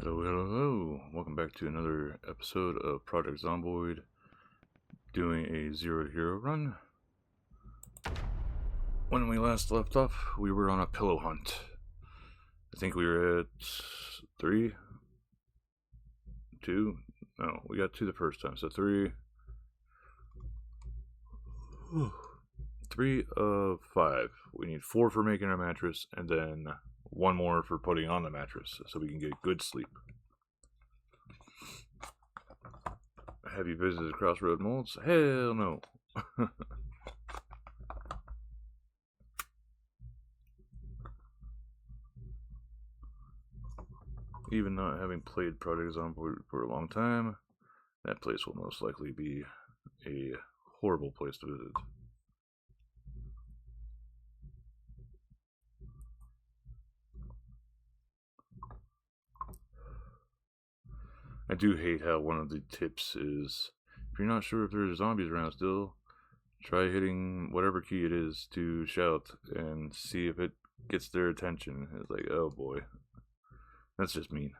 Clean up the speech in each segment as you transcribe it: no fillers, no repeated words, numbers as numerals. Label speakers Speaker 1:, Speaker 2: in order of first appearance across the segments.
Speaker 1: Hello, hello, hello. Welcome back to another episode of Project Zomboid, doing a 0 to hero run. When we last left off, we were on a pillow hunt. I think we were at 3, 2, no, we got 2 the first time, so 3 of 5. We need 4 for making our mattress, and then 1 more for putting on the mattress, so we can get good sleep. Have you visited Crossroad Molds? Hell no. Even not having played Project Zomboid for a long time, that place will most likely be a horrible place to visit. I do hate how one of the tips is, if you're not sure if there's zombies around still, try hitting whatever key it is to shout and see if it gets their attention. It's like, oh boy. That's just mean.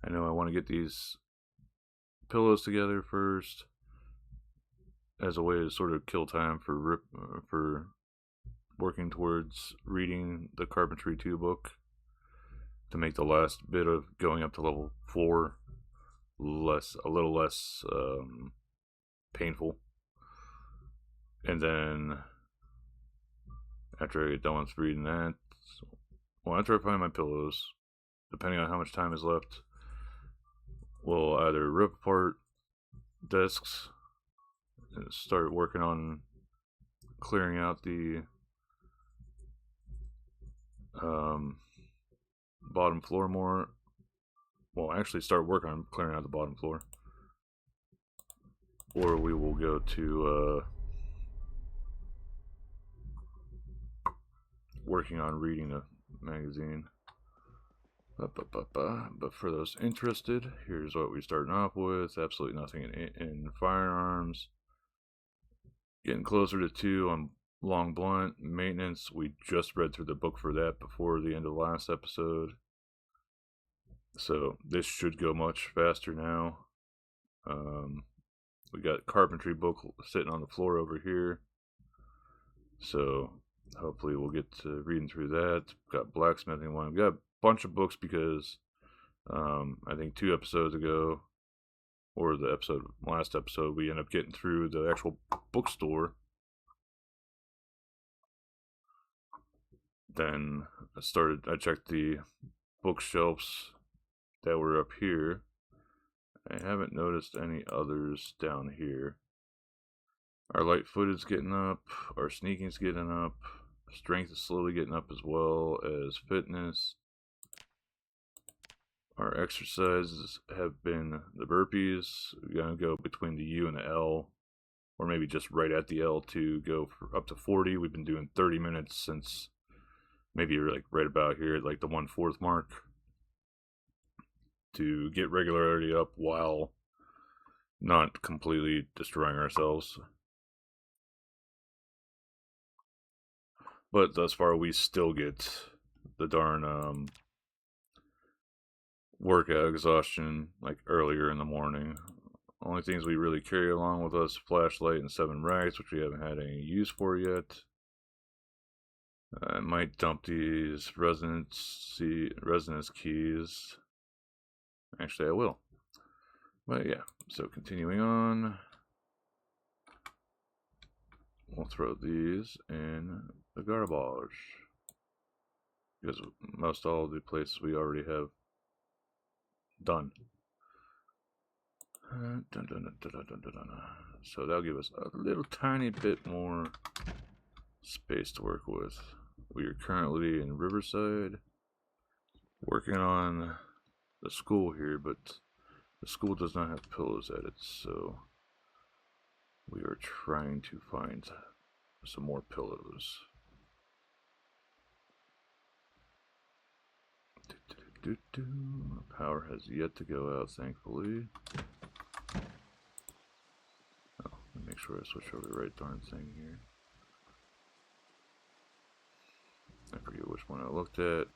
Speaker 1: I know I want to get these pillows together first as a way to sort of kill time for working towards reading the Carpentry 2 book to make the last bit of going up to level 4 a little less painful. And then after I get done with reading that, after I find my pillows, depending on how much time is left, we'll either rip apart desks and start working on clearing out the bottom floor more. Well, actually start working on clearing out the bottom floor. Or we will go to working on reading a magazine. But for those interested, here's what we're starting off with. Absolutely nothing in firearms. Getting closer to 2 on long blunt. Maintenance, we just read through the book for that before the end of the last episode. So this should go much faster now. We got Carpentry book sitting on the floor over here. So hopefully we'll get to reading through that. Got blacksmithing one. We got a bunch of books because I think 2 episodes ago, or the last episode, we ended up getting through the actual bookstore. Then I checked the bookshelves that were up here. I haven't noticed any others down here. Our light footed's getting up, our sneaking's getting up, strength is slowly getting up as well as fitness. Our exercises have been the burpees. We're going to go between the U and the L, or maybe just right at the L to go for up to 40. We've been doing 30 minutes since maybe like right about here at like the 1/4 mark to get regularity up while not completely destroying ourselves. But thus far, we still get the darn workout exhaustion like earlier in the morning. Only things we really carry along with us: flashlight and 7 rags, which we haven't had any use for yet. I might dump these resonance keys. Actually, I will. But yeah, so continuing on, we'll throw these in the garbage because most all of the places we already have done. So that'll give us a little tiny bit more space to work with. We are currently in Riverside, working on the school here, but the school does not have pillows at it, so we are trying to find some more pillows. Power has yet to go out, thankfully. Oh, let me make sure I switch over the right darn thing here. I forget which one I looked at.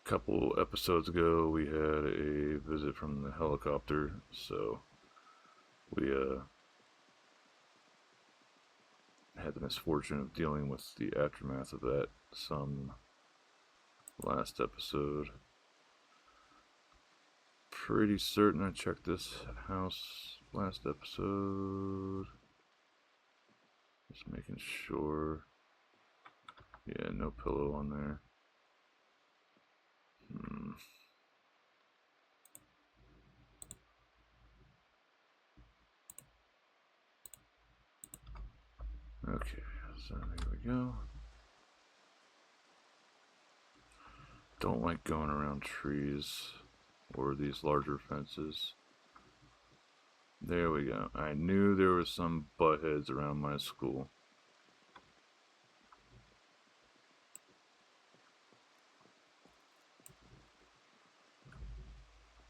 Speaker 1: A couple episodes ago, we had a visit from the helicopter, so we had the misfortune of dealing with the aftermath of that some last episode. Pretty certain I checked this house last episode. Just making sure. Yeah, no pillow on there. Okay, so there we go. Don't like going around trees or these larger fences. There we go. I knew there was some buttheads around my school.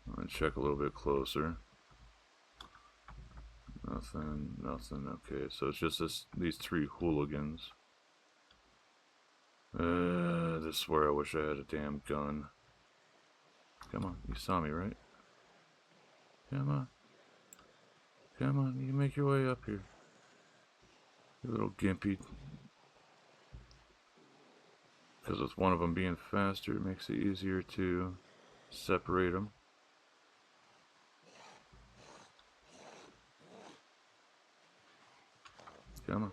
Speaker 1: I'm gonna check a little bit closer. Nothing, nothing. Okay, so it's just these three hooligans. This is where I wish I had a damn gun. Come on, you saw me, right? Come on. Come on, you can make your way up here. You little gimpy. Because with one of them being faster, it makes it easier to separate them. Come on.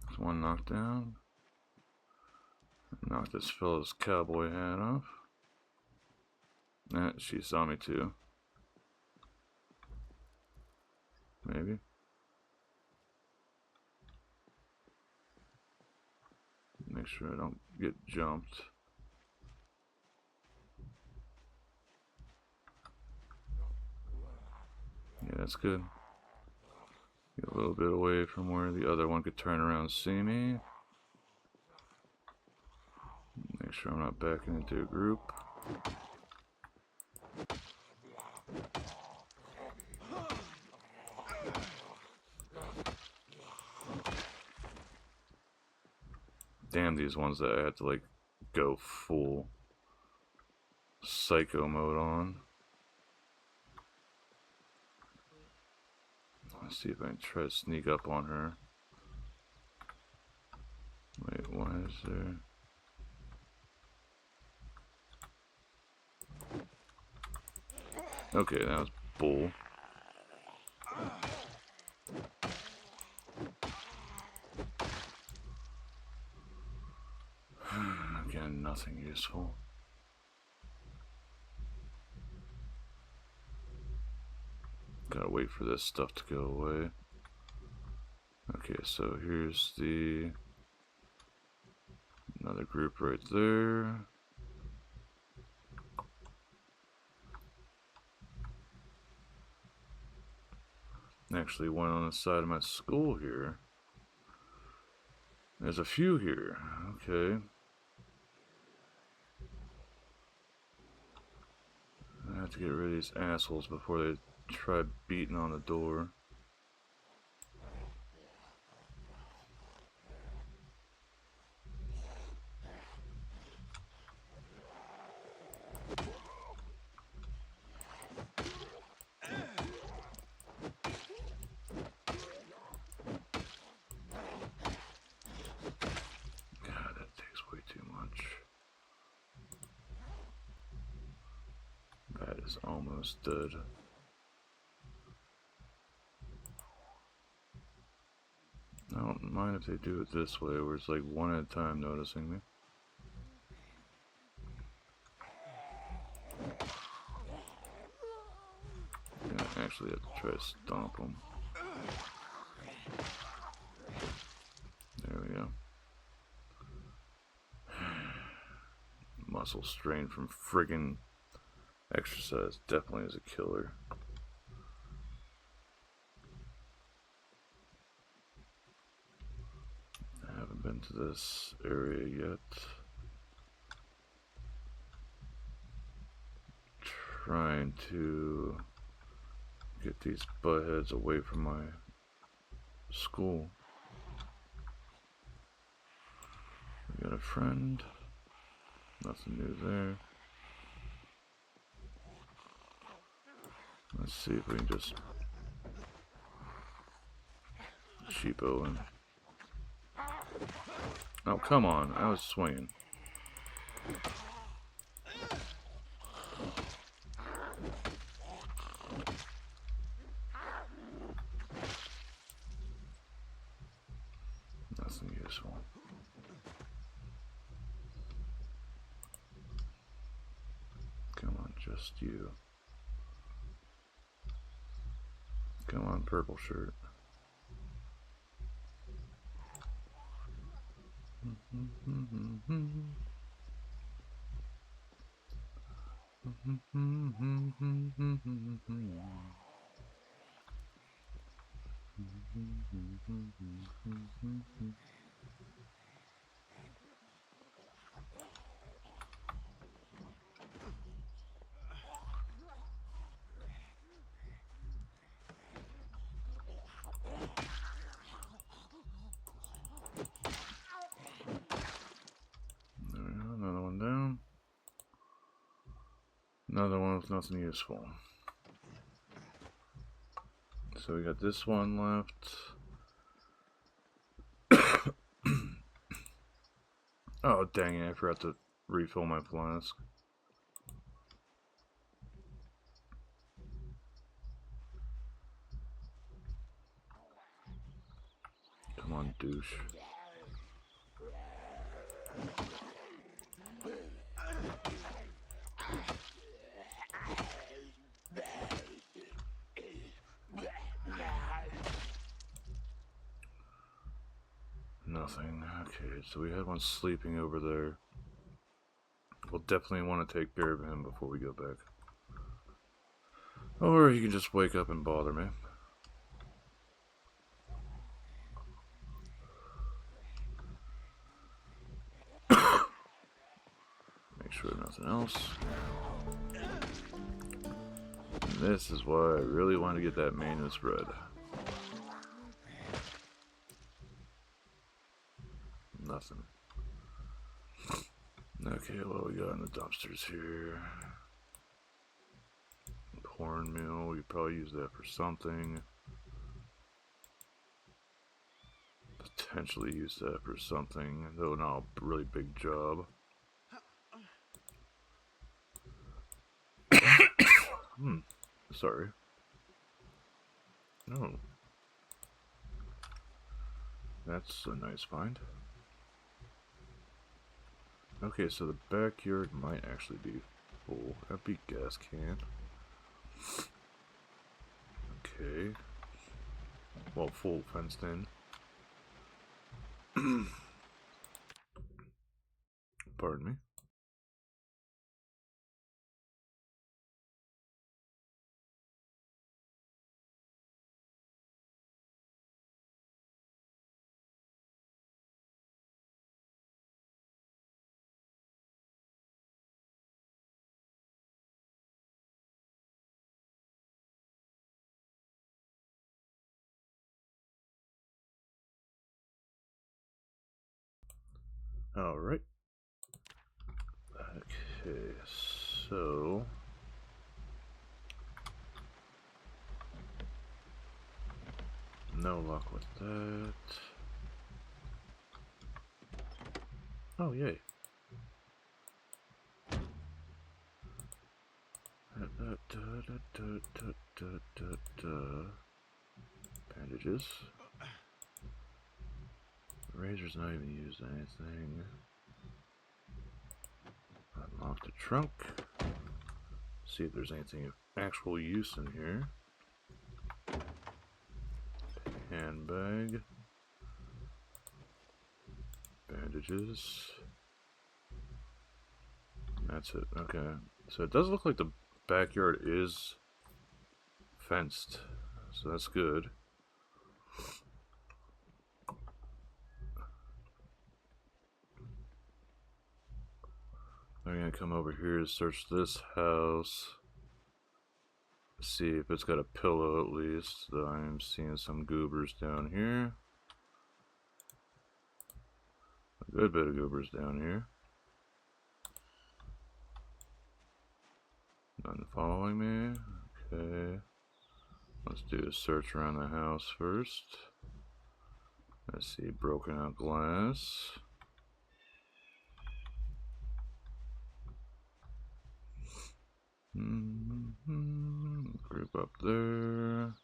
Speaker 1: There's one knocked down. Knock this fella's cowboy hat off. She saw me too. Maybe. Make sure I don't get jumped. Yeah, that's good. Get a little bit away from where the other one could turn around and see me. Make sure I'm not backing into a group. Damn these ones that I had to like go full psycho mode on. Let's see if I can try to sneak up on her. Wait, why is there... Okay, that was bull. Again, nothing useful. Gotta wait for this stuff to go away. Okay, so here's another group right there. Actually, one on the side of my school here. There's a few here. Okay. I have to get rid of these assholes before they try beating on the door. God, that takes way too much. That is almost dead. I don't mind if they do it this way, where it's like one at a time noticing me. I actually have to try to stomp them. There we go. Muscle strain from friggin' exercise definitely is a killer. into this area yet. Trying to get these buttheads away from my school. We got a friend. Nothing new there. Let's see if we can just cheapo him. Oh, come on. I was swinging. Nothing useful. Come on, just you. Come on, purple shirt. Another one down. Another one with nothing useful. So we got this one left. Oh, dang it, I forgot to refill my flask. Come on, douche. Nothing. Okay, so we had one sleeping over there. We'll definitely want to take care of him before we go back. Or he can just wake up and bother me. Make sure nothing else. And this is why I really want to get that maintenance bread. Nothing. Okay, what we got in the dumpsters here? Cornmeal, we probably use that for something. Potentially use that for something, though not a really big job. Sorry. Oh. That's a nice find. Okay, so the backyard might actually be full. Empty gas can. Okay. Well, full fenced in. Pardon me. Alright. Okay, so no luck with that. Oh, yay. Bandages. The razor's not even used anything. Unlock the trunk. See if there's anything of actual use in here. Handbag. Bandages. That's it. Okay. So it does look like the backyard is fenced. So that's good. I'm gonna come over here to search this house. See if it's got a pillow at least. I'm seeing some goobers down here. A good bit of goobers down here. None following me. Okay. Let's do a search around the house first. Let's see, broken out glass. Group up there.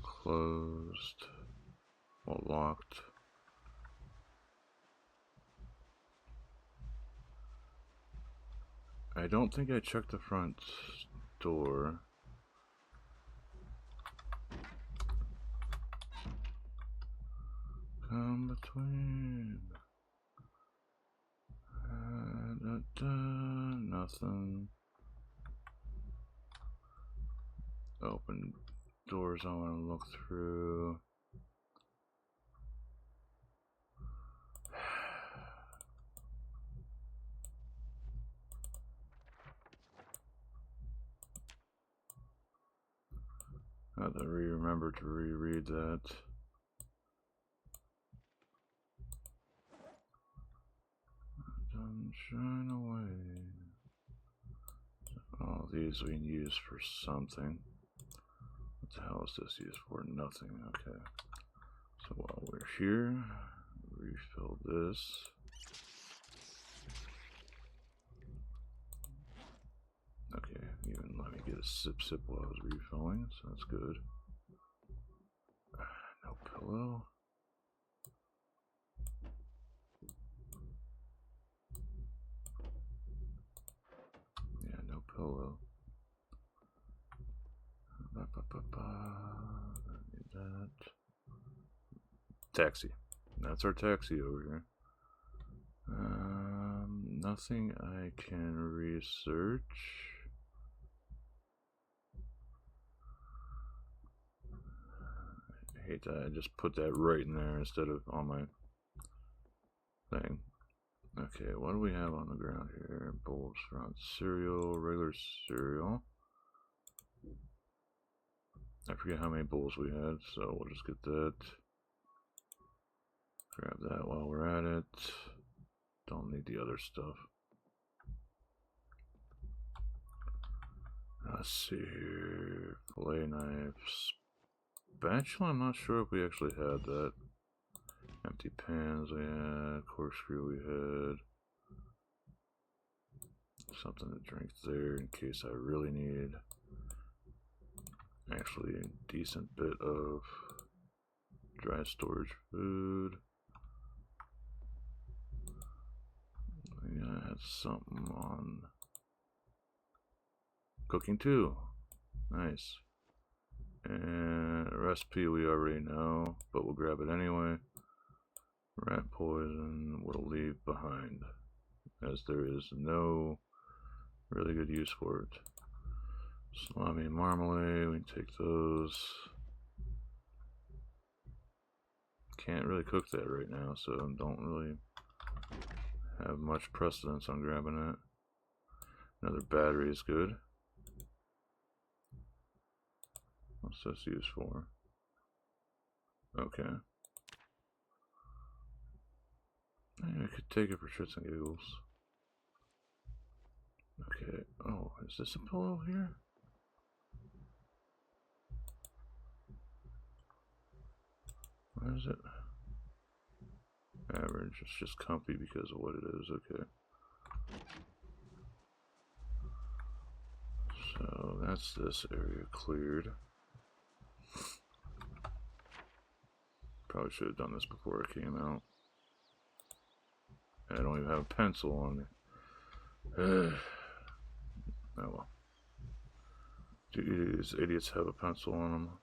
Speaker 1: Closed. Well, locked. I don't think I checked the front door. Come between. Nothing. Open doors I want to look through. I have to remember to reread that. Don't shine away. All these we can use for something. What the hell is this used for? Nothing. Okay. So while we're here, refill this. Okay, even let me get a sip while I was refilling, so that's good. No pillow. Yeah, no pillow. Need that. Taxi. That's our taxi over here. Nothing I can research. I hate that I just put that right in there instead of on my thing. Okay, what do we have on the ground here? Bulbs front cereal, regular cereal. I forget how many bowls we had, so we'll just get that. Grab that while we're at it. Don't need the other stuff. Let's see here. Fillet knives. Spatula, I'm not sure if we actually had that. Empty pans we had. Corkscrew we had. Something to drink there in case I really need actually a decent bit of dry storage food. Yeah, I had something on cooking too. Nice. And a recipe we already know, but we'll grab it anyway. Rat poison we'll leave behind, as there is no really good use for it. Salami and marmalade, we can take those. Can't really cook that right now, so don't really have much precedence on grabbing it. Another battery is good. What's this used for? Okay. I could take it for shits and giggles. Okay. Oh, is this a pillow here? What is it? Average. It's just comfy because of what it is. Okay. So that's this area cleared. Probably should have done this before it came out. I don't even have a pencil on me. Oh well. Do these idiots have a pencil on them?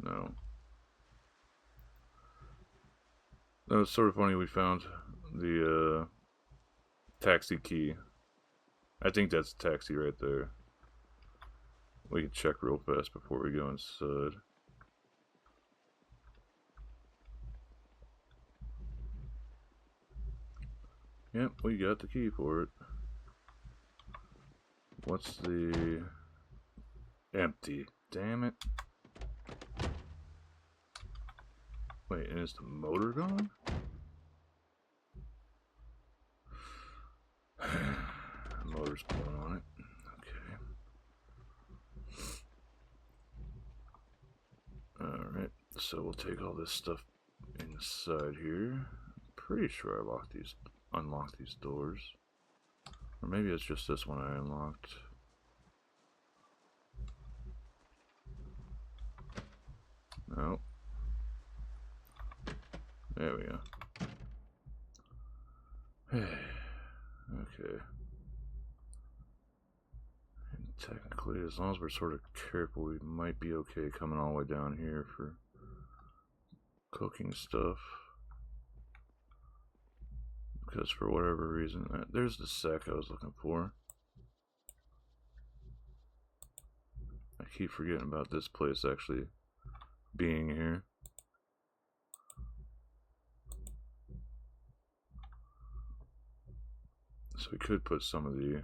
Speaker 1: No. That was sort of funny. We found the taxi key. I think that's a taxi right there. We can check real fast before we go inside. Yep, we got the key for it. What's the... Empty. Damn it. Wait, and is the motor gone? Motor's blowing on it. Okay. Alright, so we'll take all this stuff inside here. Pretty sure I unlocked these doors. Or maybe it's just this one I unlocked. Nope. There we go. Okay. And technically, as long as we're sort of careful, we might be okay coming all the way down here for cooking stuff. Because for whatever reason, there's the sack I was looking for. I keep forgetting about this place actually being here. So we could put some of the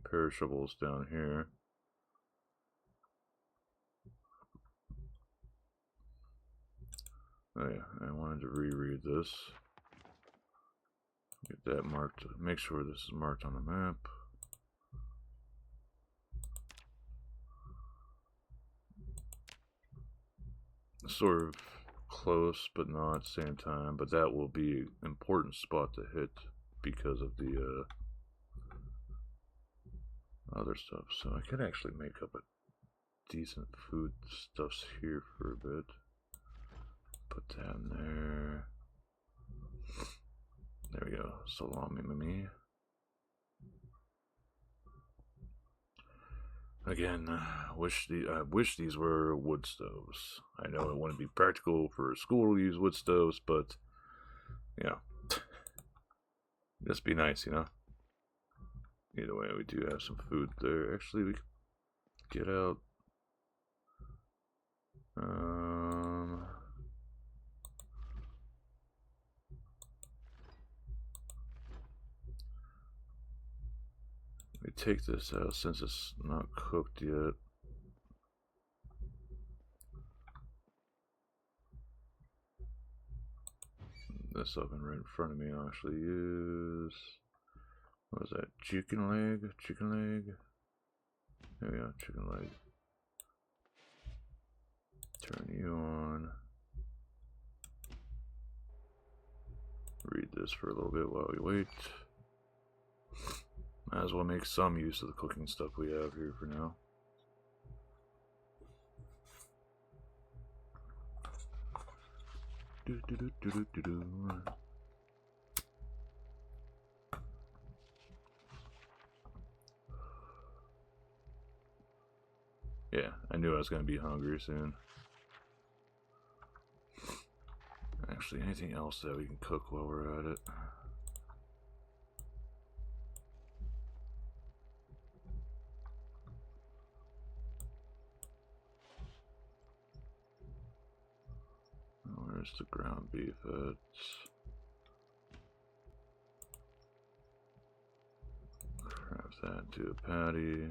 Speaker 1: perishables down here. Oh yeah, I wanted to reread this. Get that marked. Make sure this is marked on the map. Sort of close, but not at the same time. But that will be an important spot to hit because of the other stuff. So I could actually make up a decent food stuffs here for a bit. Put that in there. There we go. Salami mimi. Again, wish these were wood stoves. I know it wouldn't be practical for school to use wood stoves, but you know, just be nice, you know. Either way, we do have some food there. Actually, we could get out. We take this out since it's not cooked yet. This oven right in front of me I'll actually use. What was that? Chicken leg? Chicken leg? There we go, chicken leg. Turn you on. Read this for a little bit while we wait. Might as well make some use of the cooking stuff we have here for now. Yeah, I knew I was going to be hungry soon. Actually, anything else that we can cook while we're at it? Where's the ground beef at? Craft that into a patty.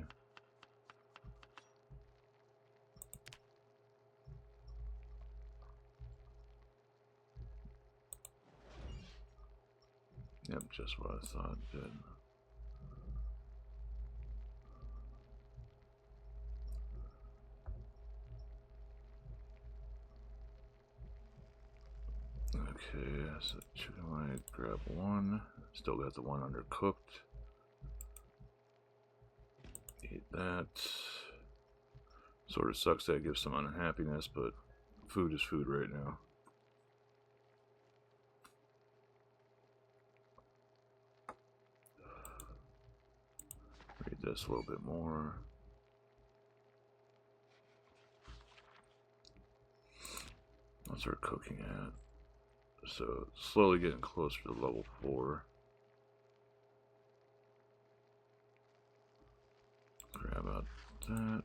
Speaker 1: Yep, just what I thought it did. Okay, so chicken leg, grab one. Still got the one undercooked. Eat that. Sort of sucks that gives some unhappiness, but food is food right now. Read this a little bit more. What's our cooking at? So slowly getting closer to level 4. Grab out that.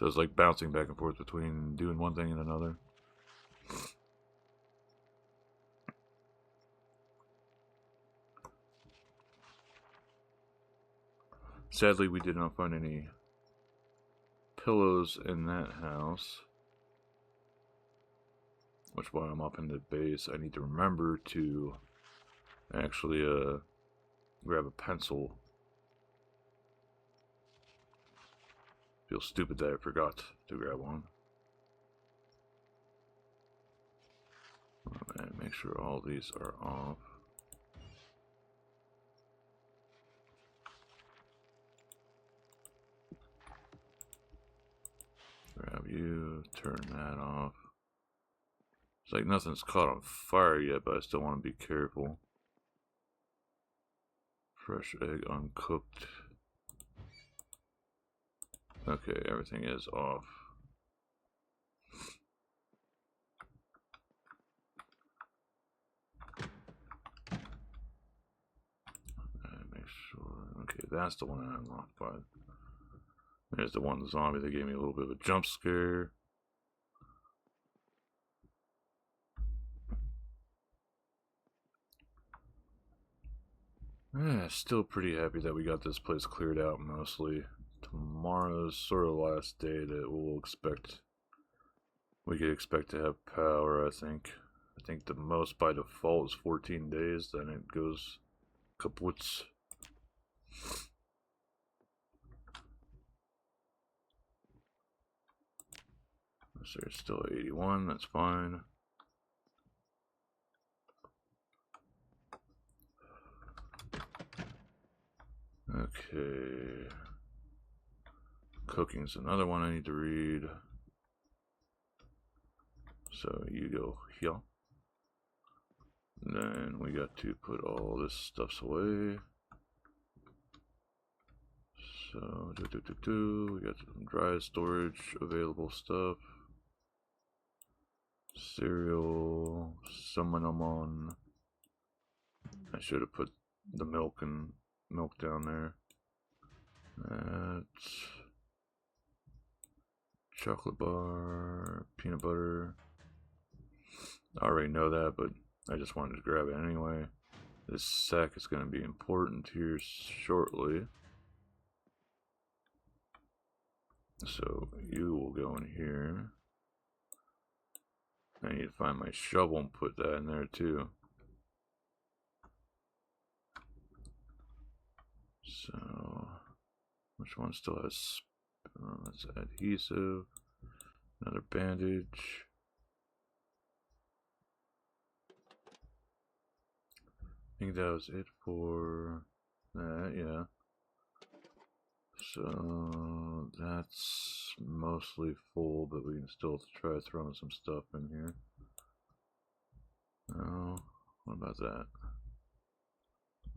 Speaker 1: So it's like bouncing back and forth between doing one thing and another. Sadly, we did not find any pillows in that house. Which, while I'm up in the base, I need to remember to actually grab a pencil. Feel stupid that I forgot to grab one. And make sure all these are off. Grab you, turn that off. It's like nothing's caught on fire yet, but I still want to be careful. Fresh egg uncooked. Okay, everything is off. And make sure. Okay, that's the one I unlocked by. There's the one zombie that gave me a little bit of a jump scare. Yeah, still pretty happy that we got this place cleared out mostly. Tomorrow's sort of the last day that we could expect to have power, I think. I think the most by default is 14 days, then it goes kaputs. So there's still 81, that's fine. Okay. Cooking's another one I need to read. So you go here. Then we got to put all this stuff away. So we got some dry storage available stuff. Cereal, cinnamon. I should have put the milk down there. That's chocolate bar, peanut butter. I already know that, but I just wanted to grab it anyway. This sack is going to be important here shortly. So you will go in here. I need to find my shovel and put that in there too. So, which one still has, that's adhesive, another bandage. I think that was it for that, yeah. So, that's mostly full, but we can still try throwing some stuff in here. Oh, what about that?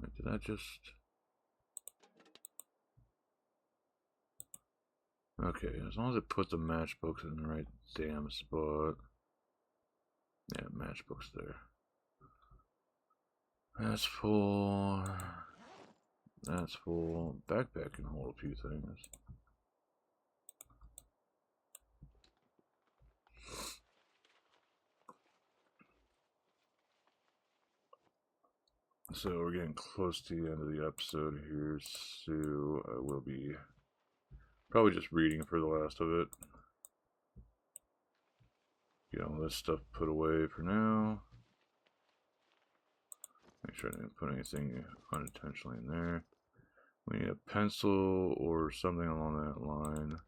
Speaker 1: Wait, did I just... Okay, as long as it put the matchbooks in the right damn spot. Yeah, matchbooks there. That's full. That's full. Backpack can hold a few things. So we're getting close to the end of the episode here, so I will be probably just reading for the last of it. Get all this stuff put away for now. Make sure I didn't put anything unintentionally in there. We need a pencil or something along that line.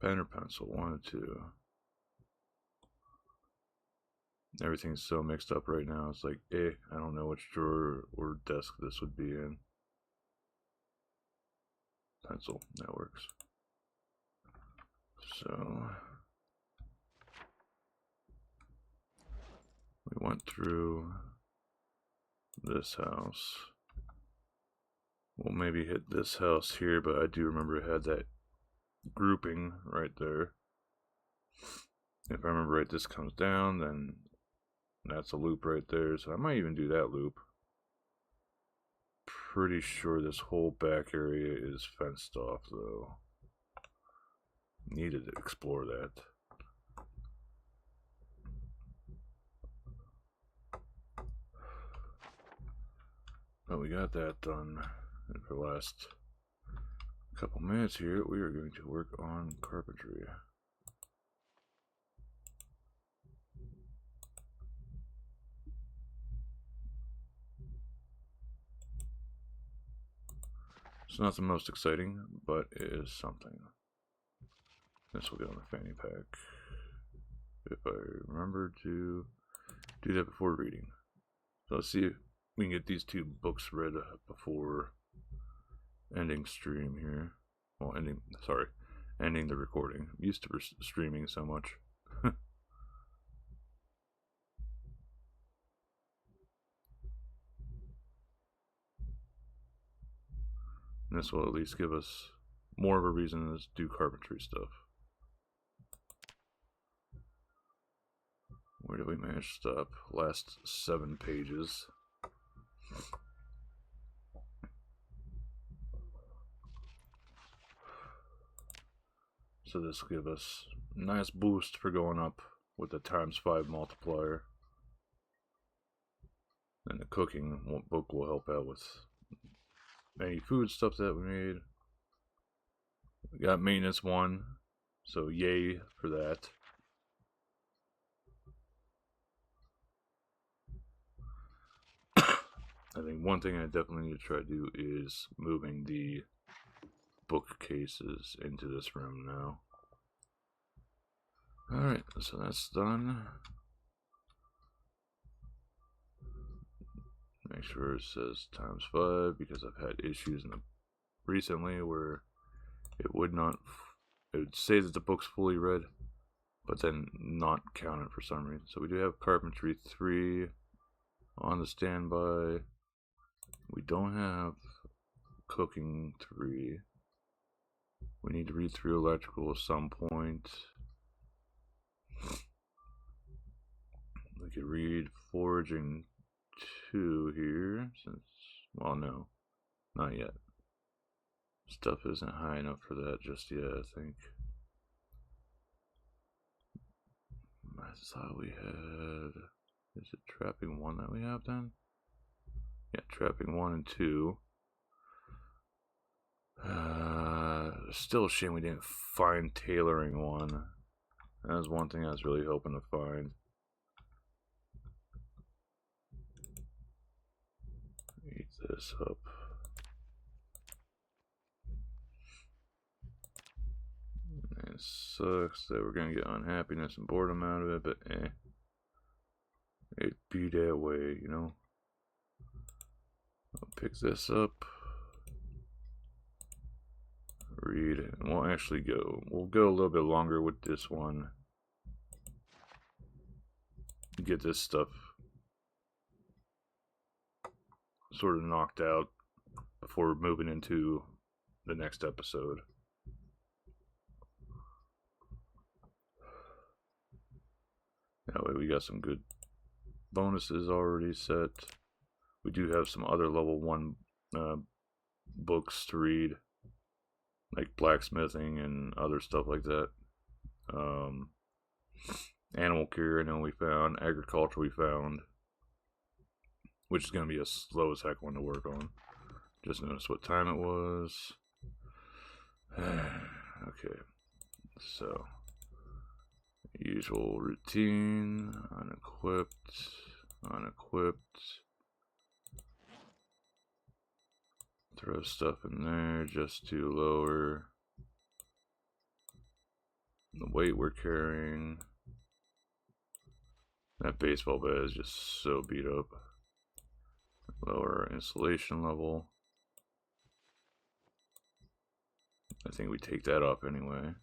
Speaker 1: Pen or pencil, one or two. Everything's so mixed up right now. It's like, I don't know which drawer or desk this would be in. Pencil, that works. So we went through this house. We'll maybe hit this house here, but I do remember it had that grouping right there. If I remember right, this comes down, then that's a loop right there, so I might even do that loop. pretty sure this whole back area is fenced off, though. Needed to explore that. But we got that done. And for the last couple minutes here, we are going to work on carpentry. It's not the most exciting, but it is something. This will go in the fanny pack. If I remember to do that before reading. So let's see if we can get these 2 books read before ending stream here. Well, ending the recording. I'm used to streaming so much. And this will at least give us more of a reason to do carpentry stuff. Where did we manage to stop? Last 7 pages. So this will give us a nice boost for going up with the ×5 multiplier. And the cooking book will help out with any food stuff that we made. We got maintenance 1, so yay for that. I think one thing I definitely need to try to do is moving the bookcases into this room now. Alright, so that's done. Make sure it says ×5 because I've had issues recently where it would say that the book's fully read, but then not count it for some reason. So we do have carpentry 3 on the standby. We don't have cooking 3. We need to read through electrical at some point. We could read foraging 2 here, since, well, no, not yet. Stuff isn't high enough for that just yet, I think. I thought we had, is it trapping 1 that we have then? Yeah, trapping 1 and 2. Still a shame we didn't find tailoring 1. That was one thing I was really hoping to find. Eat this up. It sucks that we're gonna get unhappiness and boredom out of it, but it be that way, you know. I'll pick this up, read, and we'll go a little bit longer with this one. Get this stuff sort of knocked out before moving into the next episode. That way we got some good bonuses already set. We do have some other level 1 books to read, like blacksmithing and other stuff like that. Animal care, I know we found. Agriculture we found, which is going to be a slow as heck one to work on. Just noticed what time it was. Okay, so usual routine, unequipped. Throw stuff in there just to lower the weight we're carrying. That baseball bat is just so beat up. Lower our insulation level. I think we take that off anyway.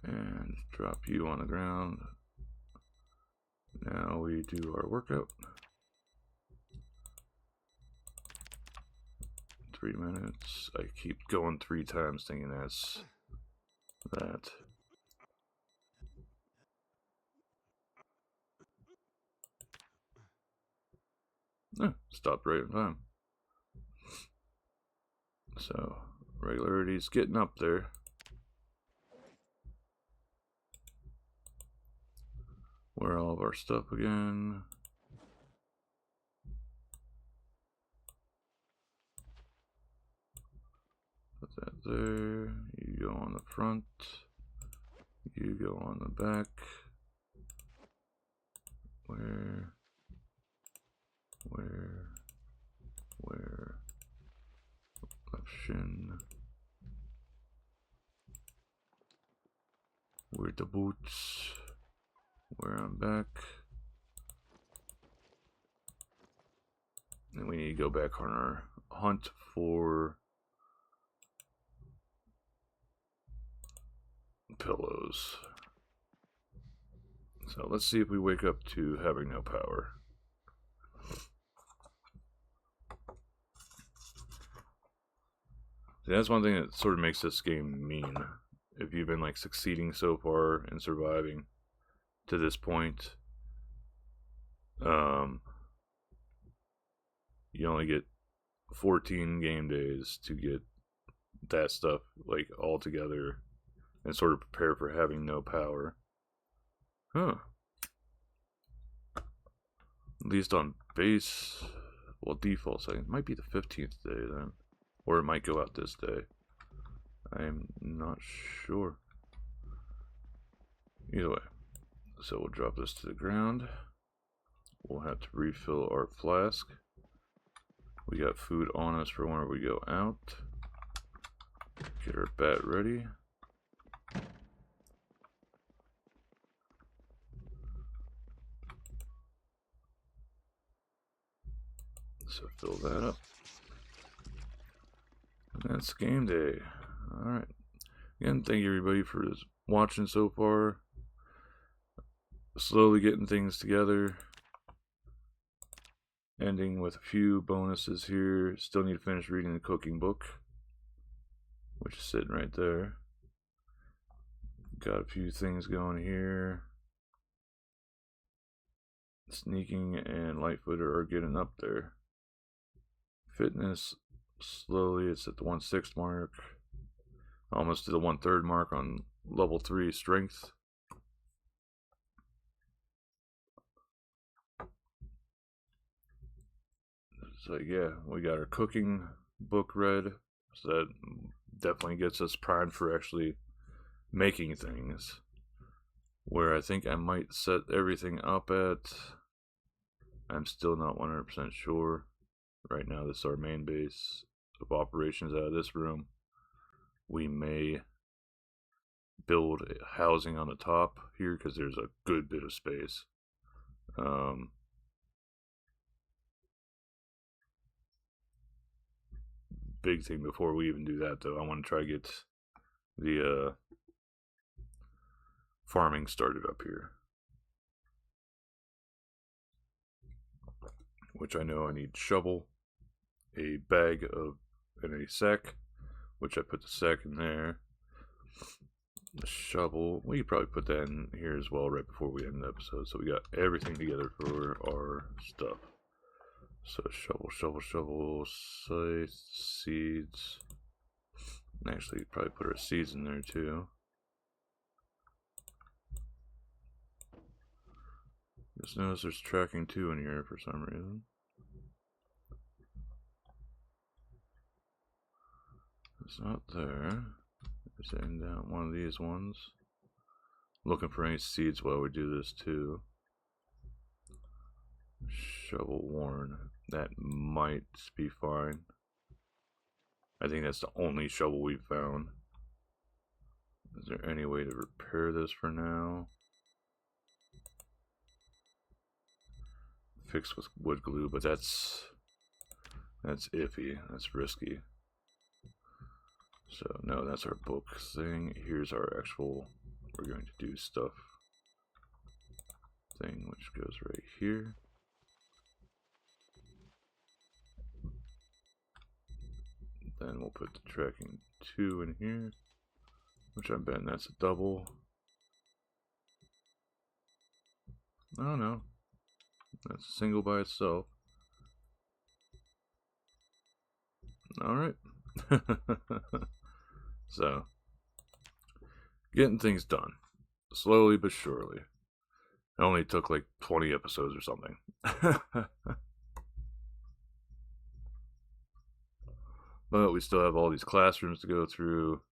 Speaker 1: And drop you on the ground. Now we do our workout. 3 minutes. I keep going 3 times thinking that's that. Stopped right in time. So, regularity's getting up there. Where all of our stuff again? Put that there. You go on the front. You go on the back. Where? Left shin. Where the boots? Where I'm back. And we need to go back on our hunt for pillows. So let's see if we wake up to having no power. See, that's one thing that sort of makes this game mean. If you've been like succeeding so far and surviving to this point, you only get 14 game days to get that stuff like all together and sort of prepare for having no power. Huh. At least on base, well, default setting, it might be the 15th day then. Or it might go out this day. I'm not sure. Either way. So we'll drop this to the ground. We'll have to refill our flask. We got food on us for whenever we go out. Get our bat ready. So fill that up. And that's game day. Alright. Again, thank you everybody for watching so far. Slowly getting things together. Ending with a few bonuses here. Still need to finish reading the cooking book, which is sitting right there. Got a few things going here. Sneaking and Lightfooter are getting up there. Fitness, slowly, it's at the 1/6 mark. Almost to the 1/3 mark on level 3 strength. So yeah, we got our cooking book read. So that definitely gets us primed for actually making things. Where I think I might set everything up at, I'm still not 100% sure. Right now this is our main base of operations out of this room. We may build housing on the top here because there's a good bit of space. Big thing before we even do that though, I want to try to get the farming started up here, which I know I need shovel, a bag of, and a sack, which I put the sack in there. The shovel, we could probably put that in here as well right before we end the episode, so we got everything together for our stuff. So shovel, scythe, seeds. And actually, probably put our seeds in there too. Just notice there's tracking 2 in here for some reason. It's not there. It's in down one of these ones. Looking for any seeds while we do this too. Shovel worn. That might be fine. I think that's the only shovel we've found. Is there any way to repair this for now? Fix with wood glue, but that's iffy. That's risky. So no, that's our book thing. Here's our actual, we're going to do stuff thing, which goes right here. Then we'll put the tracking 2 in here, which I'm betting that's a double. Oh no, that's a single by itself. Alright. So, getting things done. Slowly but surely. It only took like 20 episodes or something. But we still have all these classrooms to go through.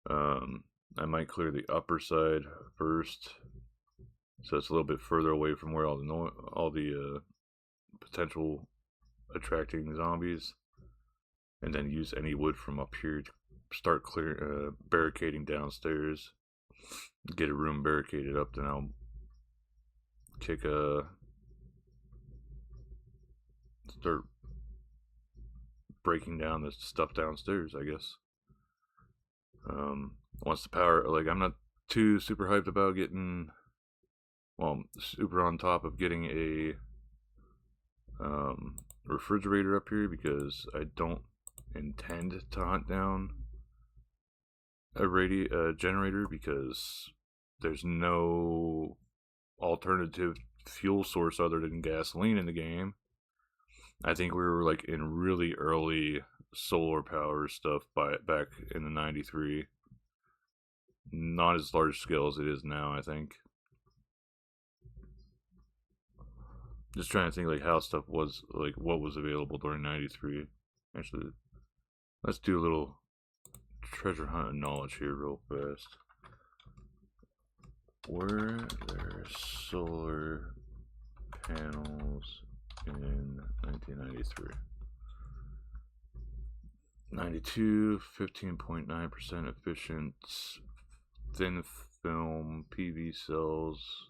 Speaker 1: I might clear the upper side first, so it's a little bit further away from where all the potential attracting zombies, and then use any wood from up here to start barricading downstairs. Get a room barricaded up, then I'll start breaking down this stuff downstairs, I guess. Once the power, like, I'm not too super hyped about getting, well, super on top of getting a refrigerator up here, because I don't intend to hunt down a generator, because there's no alternative fuel source other than gasoline in the game. I think we were like in really early solar power stuff back in the 93. Not as large scale as it is now, I think. Just trying to think like how stuff was, like what was available during 93. Actually, let's do a little treasure hunt of knowledge here real fast. Were there solar panels in 1993? 92, 15.9% efficient thin film PV cells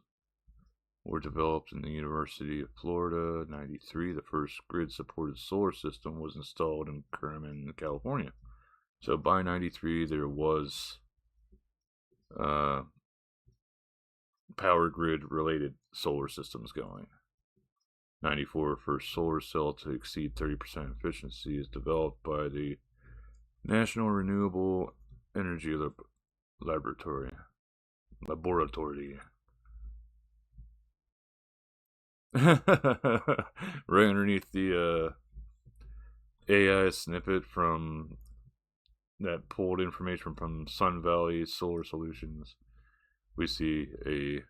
Speaker 1: were developed in the University of Florida. 93, the first grid-supported solar system was installed in Kerman, California. So by 93, there was power grid-related solar systems going. 94, first solar cell to exceed 30% efficiency is developed by the National Renewable Energy Laboratory. Right underneath the AI snippet from that pulled information from Sun Valley Solar Solutions, we see a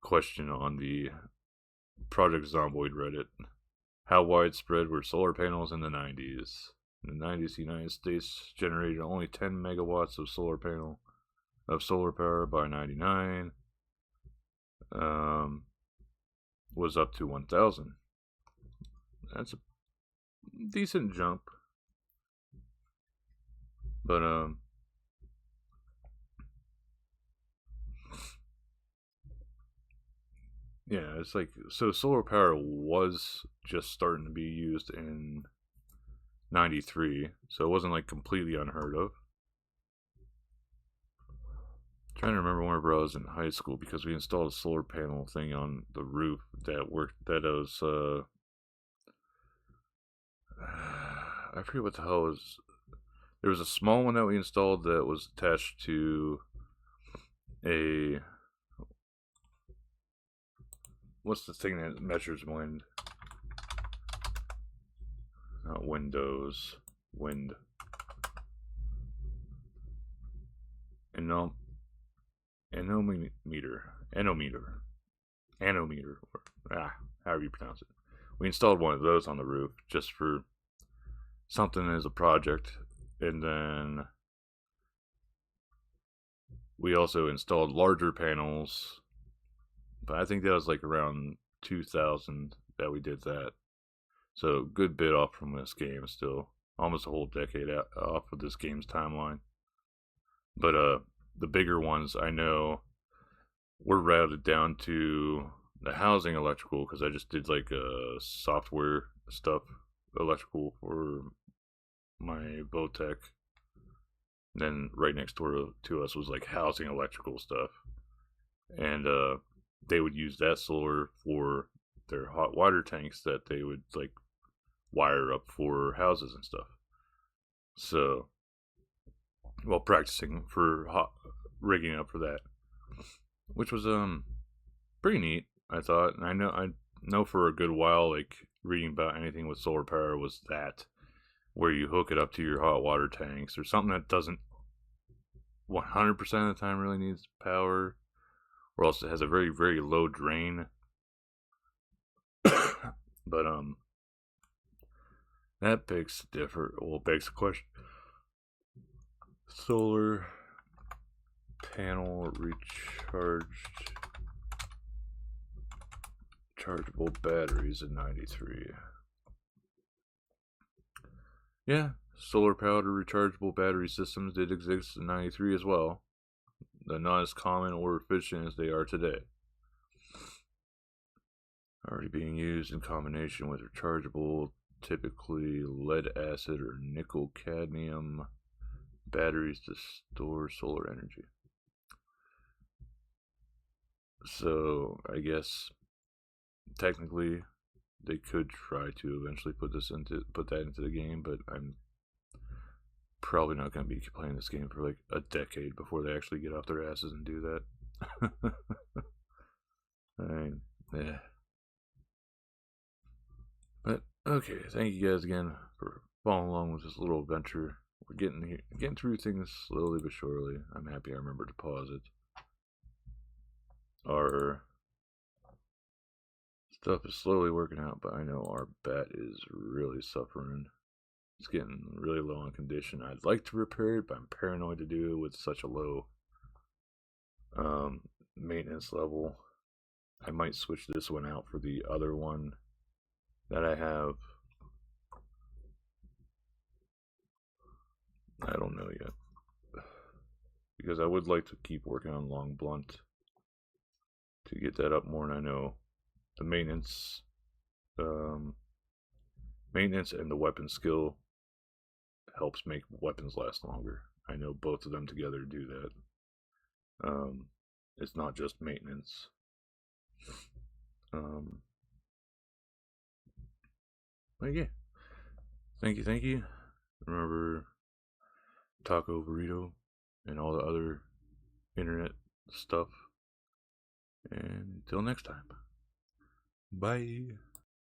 Speaker 1: question on the Project Zomboid Reddit. How widespread were solar panels in the 90s? In the 90s, the United States generated only 10 megawatts of solar power. By 99. Was up to 1,000. That's a decent jump. But, yeah, it's like, so solar power was just starting to be used in 93, so it wasn't like completely unheard of. Trying to remember whenever I was in high school, because we installed a solar panel thing on the roof that worked. That was I forget what the hell was. There was a small one that we installed that was attached to a, what's the thing that measures wind? Not windows, wind. Anometer, or however you pronounce it. We installed one of those on the roof just for something as a project, and then we also installed larger panels, but I think that was like around 2000 that we did that. So good bit off from this game still, almost a whole decade off of this game's timeline. But the bigger ones I know were routed down to the housing electrical, because I just did like software stuff, electrical for my Votech. Then right next door to us was like housing electrical stuff, and they would use that solar for their hot water tanks that they would like wire up for houses and stuff. So, while practicing for rigging up for that, which was pretty neat, I thought. And I know for a good while, like reading about anything with solar power was that where you hook it up to your hot water tanks, or something that doesn't 100% of the time really needs power, or else it has a very, very low drain. But that begs the question: solar panel rechargeable batteries in 93. Yeah, solar powered rechargeable battery systems did exist in 93 as well, though not as common or efficient as they are today. Already being used in combination with rechargeable, typically lead acid or nickel cadmium batteries to store solar energy. So I guess technically they could try to eventually put that into the game, but I'm probably not going to be playing this game for like a decade before they actually get off their asses and do that. Yeah. But okay, thank you guys again for following along with this little adventure. We're getting through things slowly but surely. I'm happy I remembered to pause it. Our stuff is slowly working out, but I know our bat is really suffering. It's getting really low on condition. I'd like to repair it, but I'm paranoid to do it with such a low maintenance level. I might switch this one out for the other one that I have. I don't know yet, because I would like to keep working on Long Blunt to get that up more. And I know the maintenance and the weapon skill helps make weapons last longer. I know both of them together do that. It's not just maintenance. But yeah, thank you. Remember Taco Burrito and all the other internet stuff. And until next time, bye.